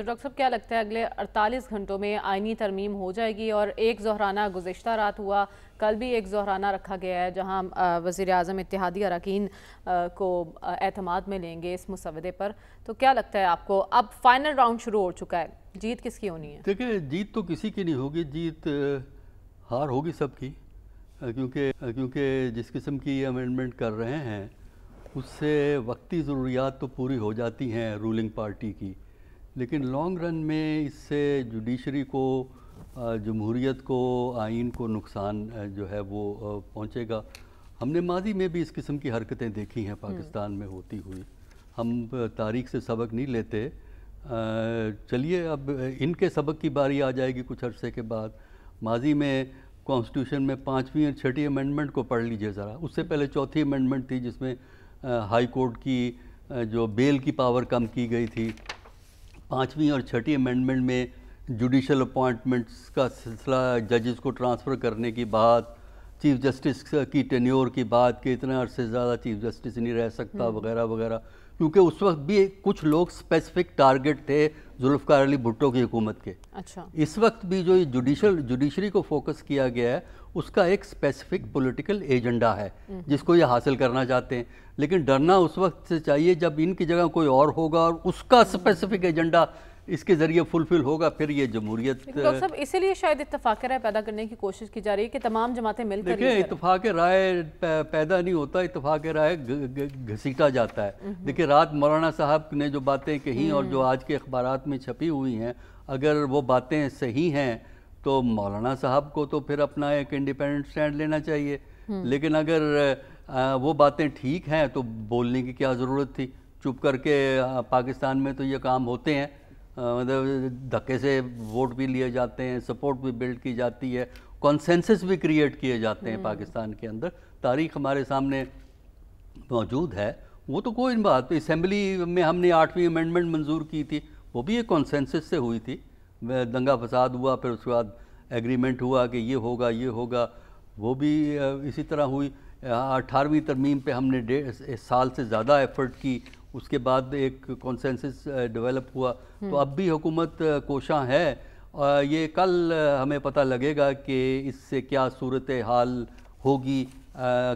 تو ڈاکٹر صاحب کیا لگتا ہے اگلے 48 گھنٹوں میں آئینی ترمیم ہو جائے گی؟ اور ایک ظہرانہ گزشتہ رات ہوا، کل بھی ایک ظہرانہ رکھا گیا ہے جہاں وزیر اعظم اتحادی اراکین کو اعتماد میں لیں گے اس مسودے پر، تو کیا لگتا ہے آپ کو اب فائنل راؤنڈ شروع ہو چکا ہے، جیت کس کی ہونی ہے؟ دیکھیں جیت تو کسی کی نہیں ہوگی، جیت ہار ہوگی سب کی، کیونکہ جس قسم کی امینڈمنٹ کر رہے ہیں اس سے وقتی ضروریات تو پوری ہو جاتی ہیں رولنگ پارٹی کی، لیکن لانگ رن میں اس سے جوڈیشری کو، جمہوریت کو، آئین کو نقصان جو ہے وہ پہنچے گا۔ ہم نے ماضی میں بھی اس قسم کی حرکتیں دیکھی ہیں پاکستان میں ہوتی ہوئی، ہم تاریخ سے سبق نہیں لیتے۔ چلیے اب ان کے سبق کی باری آ جائے گی کچھ عرصے کے بعد۔ ماضی میں کانسٹیٹیوشن میں 5ویں اور 6ٹھی امینڈمنٹ کو پڑھ لیجئے ذرا، اس سے پہلے 4تھی امینڈمنٹ تھی جس میں ہائی کورٹ کی جو بیل کی پاور کم کی گئی تھی۔ 5ویں اور 6ٹھی امینڈمنٹ میں جوڈیشل اپوائنٹمنٹس کا سلسلہ، ججز کو ٹرانسفر کرنے کی بات، چیف جسٹس کی ٹینیور کی بات کہ اتنے عرصے زیادہ چیف جسٹس نہیں رہ سکتا وغیرہ وغیرہ، کیونکہ اس وقت بھی کچھ لوگ اسپیسیفک ٹارگٹ تھے ذوالفقار علی بھٹو کی حکومت کے۔ اچھا، اس وقت بھی جو جوڈیشری کو فوکس کیا گیا ہے اس کا ایک اسپیسیفک پولیٹیکل ایجنڈا ہے جس کو یہ حاصل کرنا چاہتے ہیں، لیکن ڈرنا اس وقت سے چاہیے جب ان کی جگہ کوئی اور ہوگا اور اس کا اسپیسیفک ایجنڈا اس کے ذریعے فلفل ہوگا، پھر یہ جمہوریت۔ ڈاکٹر صاحب اسی لیے شاید اتفاق رائے پیدا کرنے کی کوشش کی جا رہی ہے کہ تمام جماعتیں مل کر دیکھیں اتفاق رائے پیدا نہیں ہوتا، اتفاق رائے گھسیٹا جاتا ہے۔ دیکھیں رات مولانا صاحب نے جو باتیں کہیں اور جو آج کے اخبارات میں چھپی ہوئی ہیں، اگر وہ باتیں صحیح ہیں تو مولانا صاحب کو تو پھر اپنا ایک انڈیپینڈنٹ سٹینڈ لینا چاہیے، لیکن اگر وہ باتیں ٹھیک ہیں تو بولنے کی کیا ضرورت تھی؟ چپ کر کے پاکستان میں تو یہ کام ہوتے ہیں، مطلب دھکے سے ووٹ بھی لیے جاتے ہیں، سپورٹ بھی بلڈ کی جاتی ہے، کنسنسس بھی کریٹ کیے جاتے ہیں پاکستان کے اندر۔ تاریخ ہمارے سامنے موجود ہے، وہ تو کوئی بات۔ اسمبلی میں ہم نے 8ویں امینڈمنٹ منظور کی تھی، وہ بھی ایک کنسنسس سے ہوئی تھی، دنگا فساد ہوا، پھر اس کے بعد ایگریمنٹ ہوا کہ یہ ہوگا یہ ہوگا، وہ بھی اسی طرح ہوئی۔ 18ویں ترمیم پہ ہم نے 1.5 سال سے زیادہ ایفرٹ کی، اس کے بعد ایک کنسنسس ڈیولپ ہوا، تو اب بھی حکومت کوشاں ہے۔ یہ کل ہمیں پتہ لگے گا کہ اس سے کیا صورتحال ہوگی،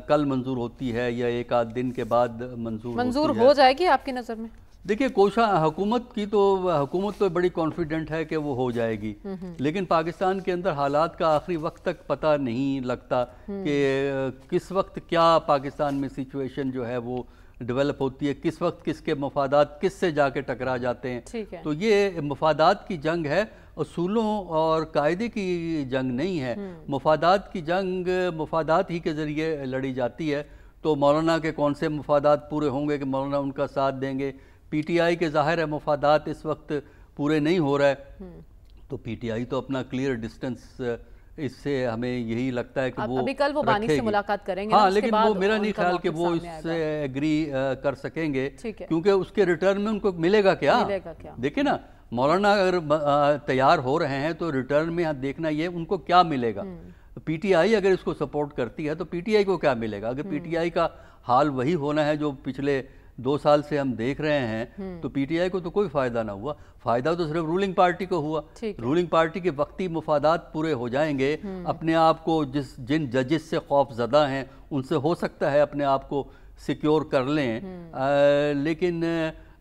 کل منظور ہوتی ہے یا ایک آدھ دن کے بعد منظور ہو جائے گی آپ کی نظر میں؟ دیکھیے کوشاں حکومت تو بڑی کانفیڈنٹ ہے کہ وہ ہو جائے گی، لیکن پاکستان کے اندر حالات کا آخری وقت تک پتہ نہیں لگتا کہ کس وقت کیا پاکستان میں سچویشن جو ہے وہ ڈیولپ ہوتی ہے، کس وقت کس کے مفادات کس سے جا کے ٹکرا جاتے ہیں۔ تو یہ مفادات کی جنگ ہے، اصولوں اور قاعدے کی جنگ نہیں ہے۔ مفادات کی جنگ مفادات ہی کے ذریعے لڑی جاتی ہے، تو مولانا کے کون سے مفادات پورے ہوں گے کہ مولانا ان کا ساتھ دیں گے؟ پی ٹی آئی کے ظاہر ہے مفادات اس وقت پورے نہیں ہو رہا ہے، تو پی ٹی آئی تو اپنا کلیئر ڈسٹنس، اس سے ہمیں یہی لگتا ہے کہ وہ ابھی کل وہ بانی سے ملاقات کریں گے، ہاں، لیکن وہ میرا نہیں خیال کہ وہ اس سے ایگری کر سکیں گے، کیونکہ اس کے ریٹرن میں ان کو ملے گا کیا؟ دیکھیں نا، مولانا اگر تیار ہو رہے ہیں تو ریٹرن میں دیکھنا یہ ان کو کیا ملے گا۔ پی ٹی آئی اگر اس کو سپورٹ کرتی ہے تو پی ٹی آئی کو کیا ملے گا؟ اگر پی ٹی آئی کا حال وہی ہونا ہے جو پچھلے 2 سال سے ہم دیکھ رہے ہیں تو پی ٹی آئی کو تو کوئی فائدہ نہ ہوا، فائدہ تو صرف رولنگ پارٹی کو ہوا۔ رولنگ پارٹی کے وقتی مفادات پورے ہو جائیں گے، اپنے آپ کو جن ججز سے خوف زدہ ہیں ان سے ہو سکتا ہے اپنے آپ کو سیکیور کر لیں، لیکن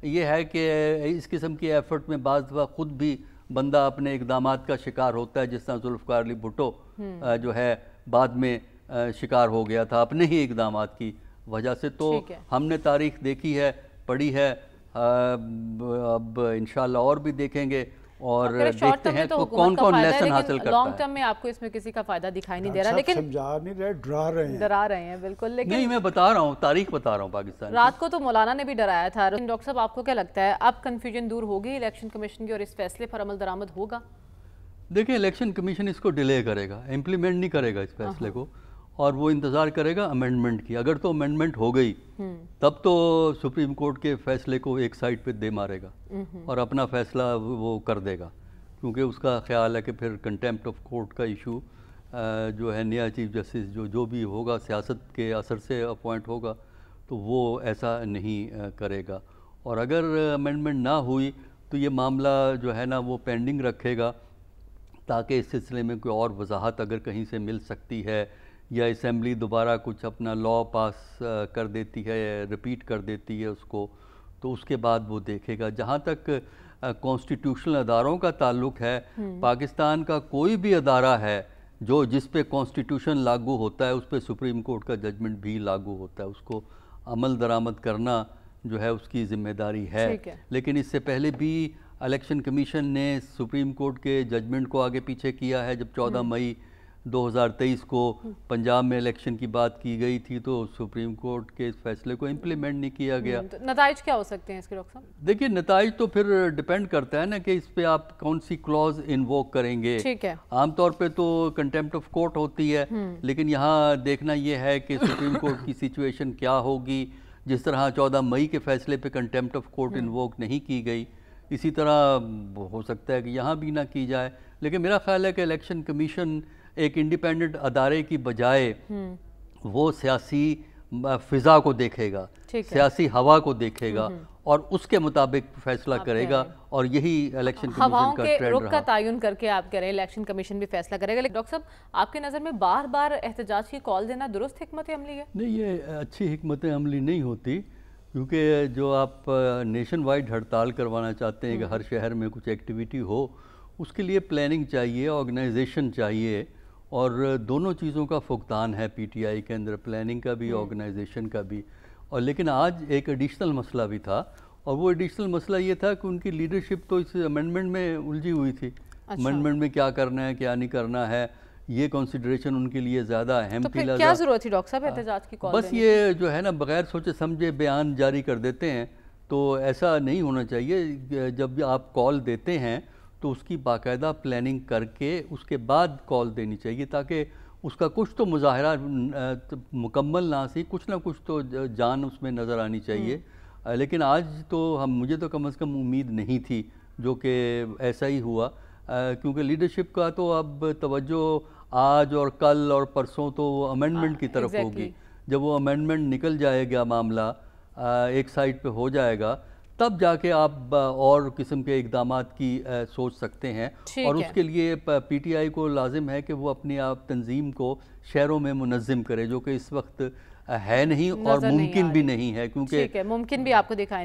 یہ ہے کہ اس قسم کی ایفرٹ میں بعض دفعہ خود بھی بندہ اپنے اقدامات کا شکار ہوتا ہے، جس طرح ذوالفقار علی بھٹو جو ہے بعد میں شکار ہو گیا تھا اپنے ہی اقدامات کی وجہ سے۔ تو ہم نے تاریخ دیکھی ہے، پڑھی ہے، اب انشاءاللہ اور بھی دیکھیں گے اور دیکھتے ہیں تو کون کون لیسن حاصل کرتا ہے۔ لانگ ٹرم میں آپ کو اس میں کسی کا فائدہ دکھائی نہیں دے رہا، لیکن سمجھا نہیں رہے، ڈرا رہے ہیں بالکل۔ لیکن نہیں، میں بتا رہا ہوں، تاریخ بتا رہا ہوں پاکستان۔ رات کو تو مولانا نے بھی ڈرایا تھا۔ ڈاکٹر صاحب آپ کو کیا لگتا ہے اب کنفیوژن دور ہوگی الیکشن کمیشن کی اور اس فیصلے پر عمل درآمد ہوگا؟ دیکھیں الیکشن کمیشن اس کو ڈیلے کرے گا، امپلیمنٹ نہیں کرے گا اس فیصلے کو، اور وہ انتظار کرے گا امینڈمنٹ کی۔ اگر تو امینڈمنٹ ہو گئی تب تو سپریم کورٹ کے فیصلے کو ایک سائڈ پہ دے مارے گا اور اپنا فیصلہ وہ کر دے گا، کیونکہ اس کا خیال ہے کہ پھر کنٹیمپٹ آف کورٹ کا ایشو جو ہے نیا چیف جسٹس جو بھی ہوگا سیاست کے اثر سے اپوائنٹ ہوگا تو وہ ایسا نہیں کرے گا۔ اور اگر امینڈمنٹ نہ ہوئی تو یہ معاملہ جو ہے نا وہ پینڈنگ رکھے گا تاکہ اس سلسلے میں کوئی اور وضاحت اگر کہیں سے مل سکتی ہے یا اسمبلی دوبارہ کچھ اپنا لا پاس کر دیتی ہے یا ریپیٹ کر دیتی ہے اس کو، تو اس کے بعد وہ دیکھے گا۔ جہاں تک کانسٹیٹیوشنل اداروں کا تعلق ہے، پاکستان کا کوئی بھی ادارہ ہے جس پہ کانسٹیٹیوشن لاگو ہوتا ہے اس پہ سپریم کورٹ کا ججمنٹ بھی لاگو ہوتا ہے، اس کو عمل درآمد کرنا جو ہے اس کی ذمہ داری ہے۔ لیکن اس سے پہلے بھی الیکشن کمیشن نے سپریم کورٹ کے ججمنٹ کو آگے پیچھے کیا ہے۔ جب 14 مئی 2023 کو پنجاب میں الیکشن کی بات کی گئی تھی تو سپریم کورٹ کے اس فیصلے کو امپلیمنٹ نہیں کیا گیا۔ نتائج کیا ہو سکتے ہیں اس کے ڈاکٹر صاحب؟ دیکھیے نتائج تو پھر ڈیپینڈ کرتا ہے نا کہ اس پہ آپ کون سی کلوز انووک کریں گے۔ عام طور پہ تو کنٹیمپٹ آف کورٹ ہوتی ہے، لیکن یہاں دیکھنا یہ ہے کہ سپریم کورٹ کی سچویشن کیا ہوگی۔ جس طرح 14 مئی کے فیصلے پہ کنٹیمپٹ آف کورٹ انووک نہیں کی گئی، اسی طرح ہو سکتا ہے کہ یہاں بھی نہ کی جائے۔ لیکن میرا خیال ہے کہ الیکشن کمیشن ایک انڈیپینڈنٹ ادارے کی بجائے وہ سیاسی فضا کو دیکھے گا، سیاسی ہوا کو دیکھے گا اور اس کے مطابق فیصلہ کرے گا، اور یہی الیکشن کمیشن کا ٹرینڈ رہا۔ ہواؤں کے رخ کا تعین کر کے آپ کہہ رہے ہیں الیکشن کمیشن بھی فیصلہ کرے گا، لیکن ڈاکٹر صاحب آپ کے نظر میں بار بار احتجاج کی کال دینا درست حکمت عملی ہے؟ نہیں، یہ اچھی حکمت عملی نہیں ہوتی، کیونکہ جو آپ نیشن وائڈ ہڑتال کروانا چاہتے ہیں کہ ہر شہر میں کچھ ایکٹیویٹی ہو، اس کے لیے پلاننگ چاہیے، آرگنائزیشن چاہیے، اور دونوں چیزوں کا فقدان ہے پی ٹی آئی کے اندر، پلاننگ کا بھی آرگنائزیشن کا بھی۔ اور لیکن آج ایک ایڈیشنل مسئلہ بھی تھا، اور وہ ایڈیشنل مسئلہ یہ تھا کہ ان کی لیڈرشپ تو اس امینڈمنٹ میں الجھی ہوئی تھی۔ امینڈمنٹ میں کیا کرنا ہے کیا نہیں کرنا ہے، یہ کنسیڈریشن ان کے لیے زیادہ اہم تھی۔ تو کیا ضرورت تھی ڈاکٹر صاحب احتجاج کی کال؟ بس یہ جو ہے نا بغیر سوچے سمجھے بیان جاری کر دیتے ہیں، تو ایسا نہیں ہونا چاہیے۔ جب آپ کال دیتے ہیں تو اس کی باقاعدہ پلاننگ کر کے اس کے بعد کال دینی چاہیے، تاکہ اس کا کچھ تو مظاہرہ مکمل نہ سی، کچھ نہ کچھ تو جان اس میں نظر آنی چاہیے۔ لیکن آج تو مجھے تو کم از کم امید نہیں تھی جو کہ ایسا ہی ہوا، کیونکہ لیڈرشپ کا تو اب توجہ آج اور کل اور پرسوں تو امینڈمنٹ کی طرف ہوگی۔ جب وہ امینڈمنٹ نکل جائے گا، معاملہ ایک سائڈ پہ ہو جائے گا، تب جا کے آپ اور قسم کے اقدامات کی سوچ سکتے ہیں۔ اور اس کے لیے پی ٹی آئی کو لازم ہے کہ وہ اپنی آپ تنظیم کو شہروں میں منظم کرے، جو کہ اس وقت ہے نہیں اور ممکن بھی نہیں ہے، کیونکہ ممکن بھی آپ کو دکھائیں